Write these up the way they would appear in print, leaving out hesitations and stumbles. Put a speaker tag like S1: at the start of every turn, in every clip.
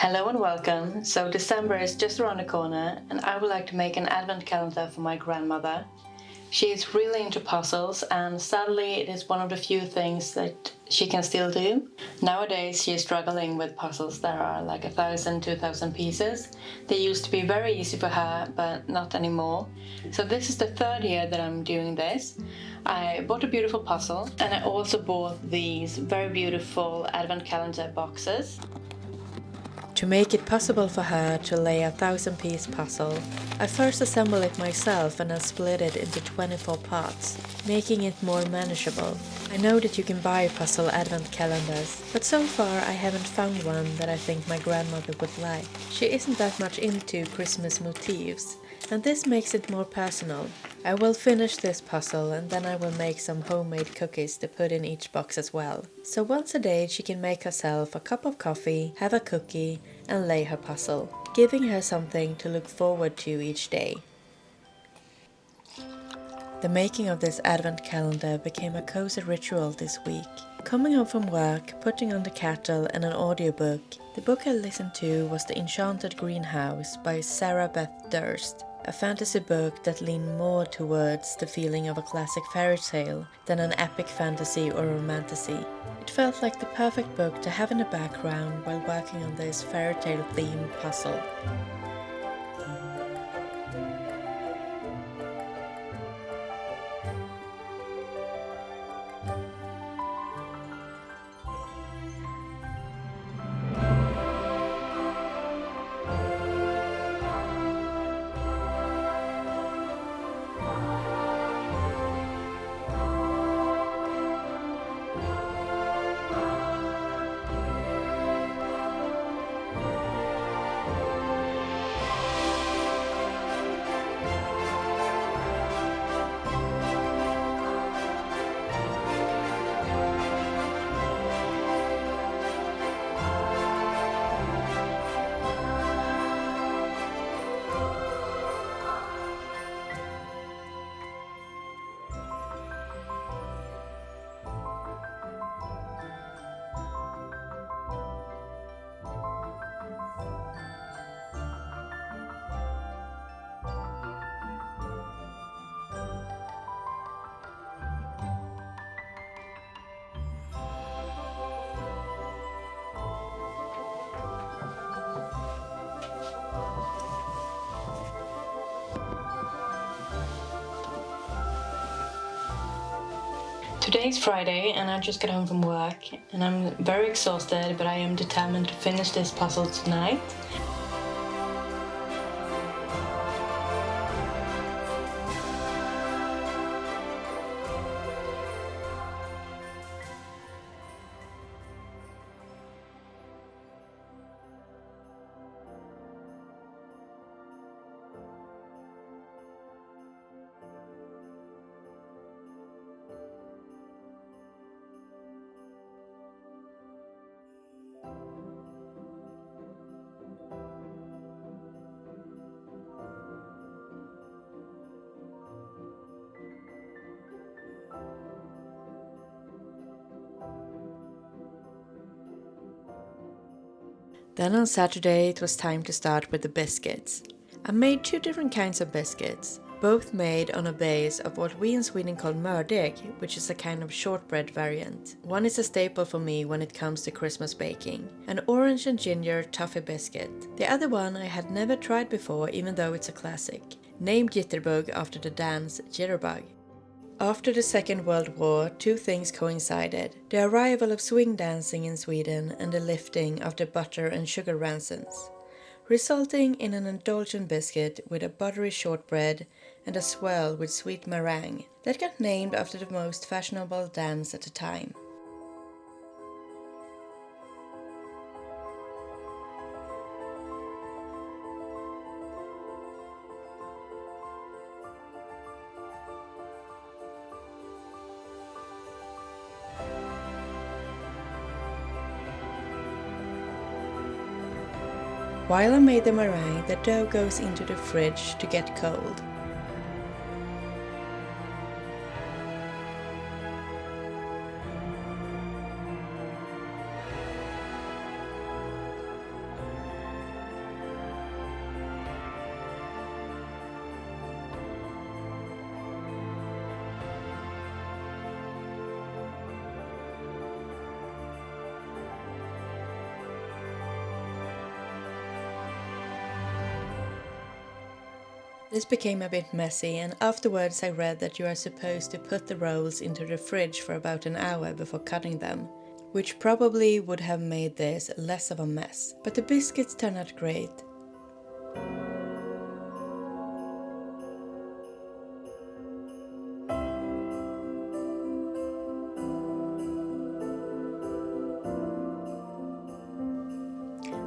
S1: Hello and welcome. So December is just around the corner and I would like to make an advent calendar for my grandmother. She is really into puzzles and sadly it is one of the few things that she can still do. Nowadays she is struggling with puzzles that are like 1,000, 2,000 pieces. They used to be very easy for her but not anymore. So this is the third year that I'm doing this. I bought a beautiful puzzle and I also bought these very beautiful advent calendar boxes. To make it possible for her to lay a 1,000-piece puzzle, I first assembled it myself and then split it into 24 parts, making it more manageable. I know that you can buy puzzle advent calendars, but so far I haven't found one that I think my grandmother would like. She isn't that much into Christmas motifs, and this makes it more personal. I will finish this puzzle and then I will make some homemade cookies to put in each box as well. So once a day she can make herself a cup of coffee, have a cookie and lay her puzzle, giving her something to look forward to each day. The making of this advent calendar became a cozy ritual this week. Coming home from work, putting on the kettle and an audiobook, the book I listened to was The Enchanted Greenhouse by Sarah Beth Durst, a fantasy book that leaned more towards the feeling of a classic fairy tale than an epic fantasy or romantasy. It felt like the perfect book to have in the background while working on this fairy tale themed puzzle. Today is Friday and I just got home from work and I'm very exhausted, but I am determined to finish this puzzle tonight. Then on Saturday it was time to start with the biscuits. I made two different kinds of biscuits, both made on a base of what we in Sweden call Mördeg, which is a kind of shortbread variant. One is a staple for me when it comes to Christmas baking, an orange and ginger toffee biscuit. The other one I had never tried before, even though it's a classic, named Jitterbugg after the dance Jitterbugg. After the Second World War, two things coincided: the arrival of swing dancing in Sweden and the lifting of the butter and sugar ransons, resulting in an indulgent biscuit with a buttery shortbread and a swirl with sweet meringue that got named after the most fashionable dance at the time. While I made the meringue, the dough goes into the fridge to get cold. This became a bit messy, and afterwards I read that you are supposed to put the rolls into the fridge for about an hour before cutting them, which probably would have made this less of a mess. But the biscuits turned out great.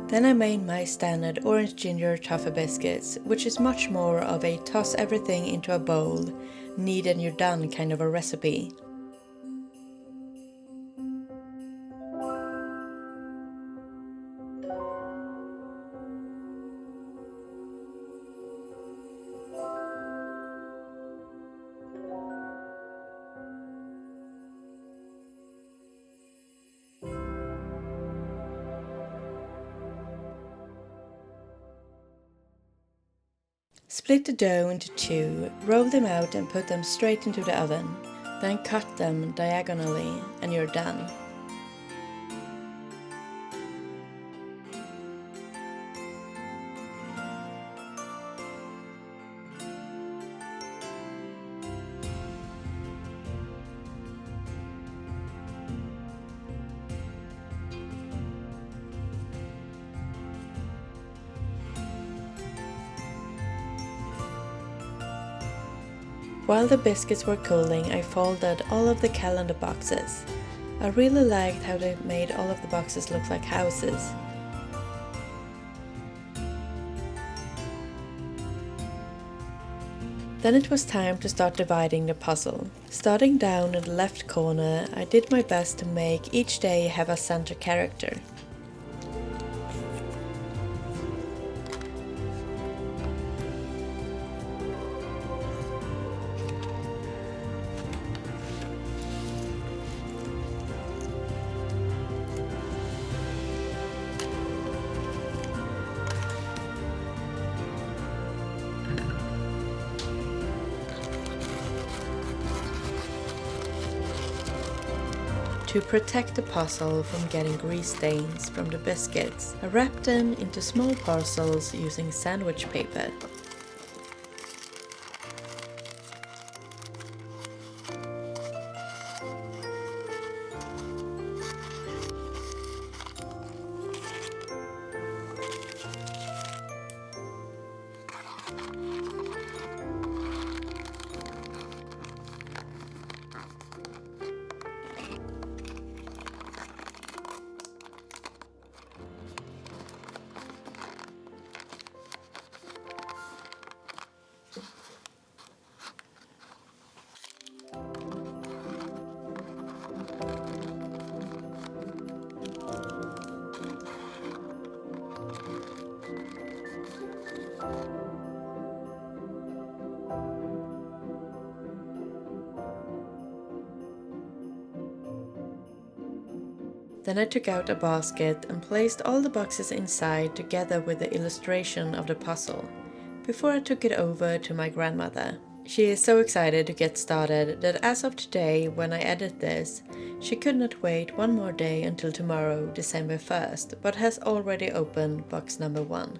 S1: Then I made my standard orange ginger toffee biscuits, which is much more of a toss everything into a bowl, knead and you're done kind of a recipe. Split the dough into two, roll them out and put them straight into the oven. Then cut them diagonally and you're done. While the biscuits were cooling, I folded all of the calendar boxes. I really liked how they made all of the boxes look like houses. Then it was time to start dividing the puzzle. Starting down in the left corner, I did my best to make each day have a center character. To protect the puzzle from getting grease stains from the biscuits, I wrapped them into small parcels using sandwich paper. Then I took out a basket and placed all the boxes inside together with the illustration of the puzzle, before I took it over to my grandmother. She is so excited to get started that as of today, when I edit this, she could not wait one more day until tomorrow, December 1st, but has already opened box number 1.